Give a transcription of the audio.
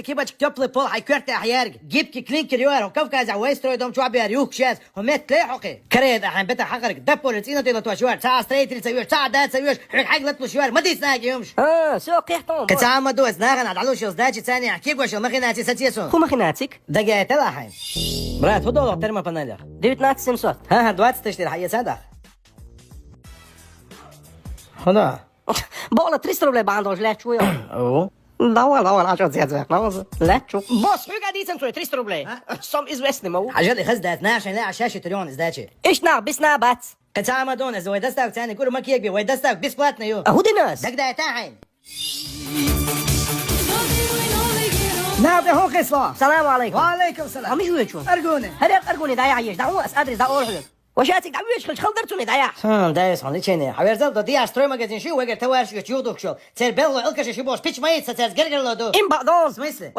Kibać teplý pol aj kverte a jerg. Gibki klinker joer och kafkaza westro dom chwa ber yuh shes och met lehoqi. Kared han beta حقرك دبول تسينو تيلو توشوار ساعة ستريت تسويش ساعة دا تسويش حق لطلو ما دي سناج يومش. سوق يحطون. كتعمد دوس ناغن علوش يصداج ثاني احكي وش مخيناتي ستيسون. خو مخيناتك؟ دقيقة تلاحين. برات هو دولار ترمى بانيلر. 1900. ها دوات تشتري حي صدق. هنا. Bola 300 rublje bandož, leću jo. او. Dovoljno, načo cijezvek, nalazi. Leću. Boss, hur dicen tvoj 300 rublje? Som izvesni mogu. حاجات خزدة 12 لا 10 تريون ازداجي. Iš na, bis na bac. كتعمد دونس ويدستاك ثاني كل ما كيك بي ويدستاك بسبلاتنا يو. Hudi nas. دقيقة تاحين. نعم يا هو قصة. Salam alaikum. وعليكم السلام. هم يجوا يجوا. أرجوني. هذا أرجوني ضيع يش دعوة أدرس دا أورهلك. وشاتك دعوة يش خل درتوني ضيع. دايس هون ليشيني. حبير زلطة دي عشتري مجازين شو وقر توارش يشيودوك شو. تير بلو إلكش شو بوش بيتش مايت ستير جرجر لودو. إن بعضون. سميسلي.